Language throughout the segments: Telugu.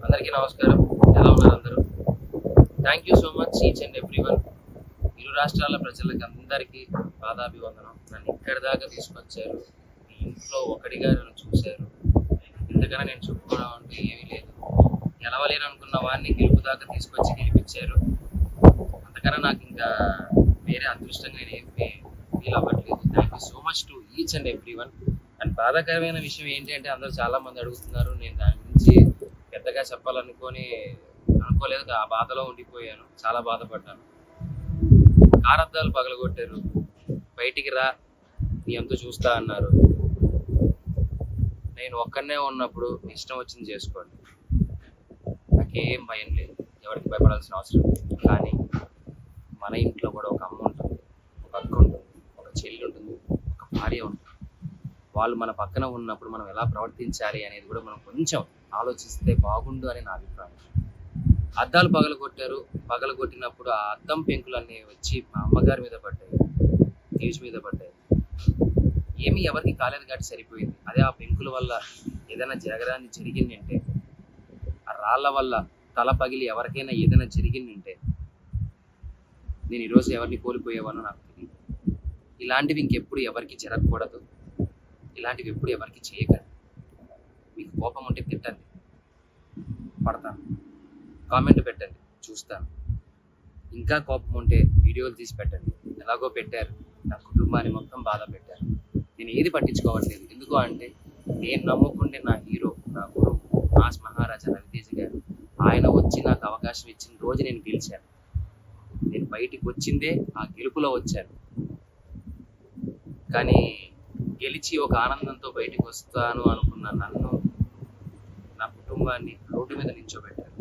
అందరికీ నమస్కారం. ఎలా ఉన్నారు అందరూ? Thank you so much each and every one. ఇరు రాష్ట్రాల ప్రజలకు అందరికీ పాదాభివందనం. నన్ను ఇక్కడి దాకా తీసుకొచ్చారు. మీ ఇంట్లో ఒకటిగా నన్ను చూశారు. ఇంతకన్నా నేను చెప్పుకోవడం అంటే ఏమీ లేదు. గెలవలేను అనుకున్న వాడిని గెలుపు దాకా తీసుకొచ్చి గెలిపించారు. అంతకన్నా నాకు ఇంకా వేరే అదృష్టంగా నేను ఏం ఫీల్ అవ్వట్లేదు. Thank you so much to each and every one. And బాధాకరమైన విషయం ఏంటి అంటే అందరూ చాలా మంది అడుగుతున్నారు. నేను దాని గురించి పెద్దగా అనుకోలేదు. ఆ బాధలో ఉండిపోయాను. చాలా బాధపడ్డాను. కారద్దాలు పగలగొట్టారు. బయటికి రా, నీ అంతా చూస్తా అన్నారు. నేను ఒక్కనే ఉన్నప్పుడు ఇష్టం వచ్చింది చేసుకోండి, నాకేం భయం లేదు, ఎవరికి భయపడాల్సిన అవసరం లేదు. కానీ మన ఇంట్లో కూడా ఒక అమ్మ ఉంటుంది, ఒక అక్క ఉంటుంది, ఒక చెల్లి ఉంటుంది, ఒక భార్య ఉంటుంది. వాళ్ళు మన పక్కన ఉన్నప్పుడు మనం ఎలా ప్రవర్తించాలి అనేది కూడా మనం కొంచెం ఆలోచిస్తే బాగుండు అని నా అభిప్రాయం. అద్దాలు పగలగొట్టినప్పుడు ఆ అద్దం పెంకులన్నీ వచ్చి మా అమ్మగారి మీద పడ్డాయి, టీవీ మీద పడ్డాయి. ఏమీ ఎవరికి కాలేదు కాబట్టి సరిపోయింది. అదే ఆ పెంకుల వల్ల ఏదైనా జరిగిందంటే, ఆ రాళ్ళ వల్ల తల పగిలి ఎవరికైనా ఏదైనా జరిగిందంటే నేను ఈరోజు ఎవరిని కోల్పోయేవానో నాకు తెలియదు. ఇలాంటివి ఇంకెప్పుడు ఎవరికి జరగకూడదు. ఇలాంటివి ఎప్పుడు ఎవరికి చేయకండి. మీకు కోపం ఉంటే తిట్టండి, పడతాను. కామెంట్ పెట్టండి, చూస్తాను. ఇంకా కోపం ఉంటే వీడియోలు తీసి పెట్టండి. ఎలాగో పెట్టారు, నా కుటుంబాన్ని మొత్తం బాధ పెట్టారు. నేను ఏది పట్టించుకోవట్లేదు. ఎందుకు అంటే నేను నమ్ముకుంటే నా హీరో, నా గురువు మాస్ మహారాజా రవితేజ గారు, ఆయన వచ్చి నాకు అవకాశం ఇచ్చిన రోజు నేను గెలిచాను. నేను బయటికి వచ్చిందే ఆ గెలుపులో వచ్చాను. కానీ గెలిచి ఒక ఆనందంతో బయటికి వస్తాను అనుకున్న నన్ను, నా కుటుంబాన్ని రోడ్డు మీద నిల్చోబెట్టారు.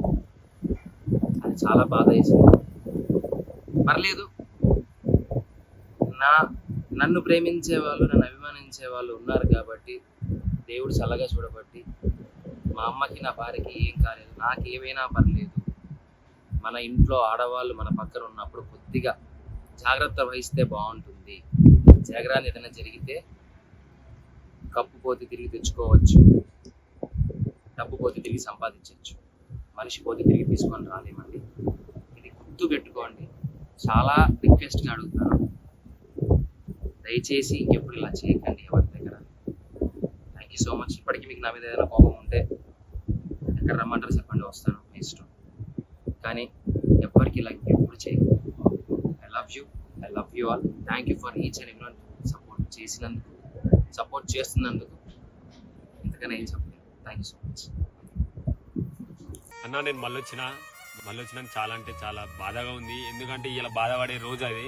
అది చాలా బాధ వేసింది. పర్లేదు, నన్ను ప్రేమించే వాళ్ళు, నన్ను అభిమానించే వాళ్ళు ఉన్నారు కాబట్టి దేవుడు చల్లగా చూడబట్టి మా అమ్మకి, నా భార్యకి ఏం కాలేదు. నాకు ఏమైనా పర్లేదు. మన ఇంట్లో ఆడవాళ్ళు మన పక్కన ఉన్నప్పుడు కొద్దిగా జాగ్రత్త వహిస్తే బాగుంటుంది. జాగ్రత్త ఏదైనా జరిగితే కప్పు పోతే తిరిగి తెచ్చుకోవచ్చు, డబ్బు పోతే తిరిగి సంపాదించవచ్చు, మనిషి పోతే తిరిగి తీసుకొని రాలేమండి. ఇది గుర్తు పెట్టుకోండి. చాలా రిక్వెస్ట్గా అడుగుతున్నాను, దయచేసి ఇంకెప్పుడు ఇలా చేయకండి ఎవరి దగ్గర. Thank you so much. ఇప్పటికీ మీకు నా మీద ఏదైనా కోపం ఉంటే ఎక్కడ రమ్మంటారు చెప్పండి, వస్తాను, మీ ఇష్టం. కానీ ఎవ్వరికి ఇలా ఇంకెప్పుడు చేయకండి. I love you all. Thank you for each and everyone. Support చేస్తున్నందుకు ఇంతకన్నా ఏం చెప్పలేదు. థ్యాంక్ యూ సో మచ్ అన్న. నేను మళ్ళీ వచ్చిన చాలా అంటే చాలా బాధగా ఉంది. ఎందుకంటే ఇలా బాధపడే రోజు అది.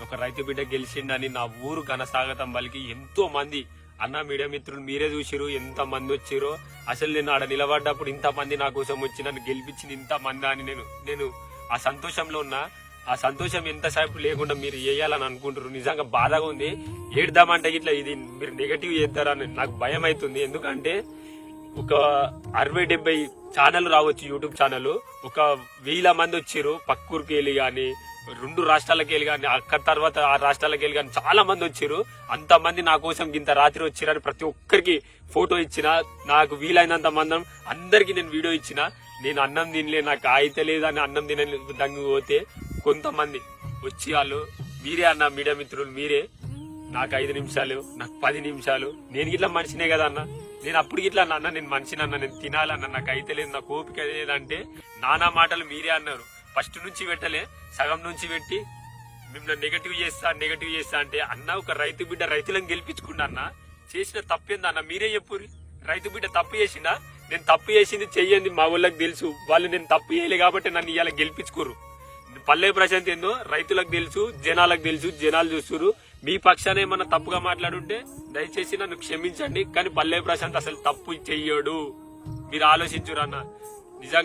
ఒక రైతు బిడ్డ గెలిచిండని నా ఊరు ఘనస్వాగతం పలికి ఎంతో మంది అన్న మీడియా మిత్రులు మీరే చూసిరు ఎంత మంది వచ్చిరో. అసలు నేను ఆడ నిలబడ్డప్పుడు ఇంతమంది నా కోసం వచ్చి నన్ను గెలిపించింది ఇంతమంది అని నేను ఆ సంతోషంలో ఉన్నా. ఆ సంతోషం ఎంతసేపు లేకుండా మీరు వేయాలని అనుకుంటారు. నిజంగా బాధగా ఉంది. ఏడ్దామంటే ఇట్లా ఇది మీరు నెగటివ్ చేద్దారని నాకు భయం అవుతుంది. ఎందుకంటే ఒక 60-70 ఛానల్ రావచ్చు, యూట్యూబ్ ఛానల్. ఒక 1000 మంది వచ్చిర్రు పక్కూరికి వెళ్ళి కానీ, 2 రాష్ట్రాలకి వెళ్ళి కానీ, అక్కడ తర్వాత ఆ రాష్ట్రాలకి వెళ్ళి కానీ చాలా మంది వచ్చిర్రు. అంతమంది నా కోసం ఇంత రాత్రి వచ్చిరని ప్రతి ఒక్కరికి ఫోటో ఇచ్చిన. నాకు వీలైనంత మంది అందరికి నేను వీడియో ఇచ్చిన. నేను అన్నం తినలే, నాకు అయితే లేదని అన్నం తినని దంగి పోతే కొంతమంది వచ్చి వాళ్ళు మీరే అన్న మీడియా మిత్రులు మీరే, నాకు 5 నిమిషాలు, నాకు 10 నిమిషాలు, నేను ఇట్లా మనిషినే కదా అన్న, నేను అప్పుడు ఇట్లా అన్న నేను మనిషినన్నా, నేను తినాలన్నా, నాకు అయితే లేదు, నాకు ఓపిక లేదంటే నానా మాటలు మీరే అన్నారు. ఫస్ట్ నుంచి పెట్టలే, సగం నుంచి పెట్టి మిమ్మల్ని నెగటివ్ చేస్తా అంటే అన్న ఒక రైతు బిడ్డ రైతులను గెలిపించుకుంటా అన్న. చేసిన తప్పేందా అన్న మీరే చెప్పుర్రి. రైతు బిడ్డ తప్పు చేసిందా? నేను తప్పు చేసింది చెయ్యండి, మా ఊళ్ళకి తెలుసు. వాళ్ళు నేను తప్పు చేయలే కాబట్టి నన్ను ఇవాళ గెలిపించుకోరు. పల్లె ప్రశాంత్ ఏందో రైతులకు తెలుసు, జనాలకు తెలుసు, జనాలు చూస్తున్నారు. మీ పక్షాన ఏమన్నా తప్పుగా మాట్లాడుంటే దయచేసి నన్ను క్షమించండి. కానీ పల్లె ప్రశాంత్ అసలు తప్పు చెయ్యడు. మీరు ఆలోచించురన్న. నిజంగా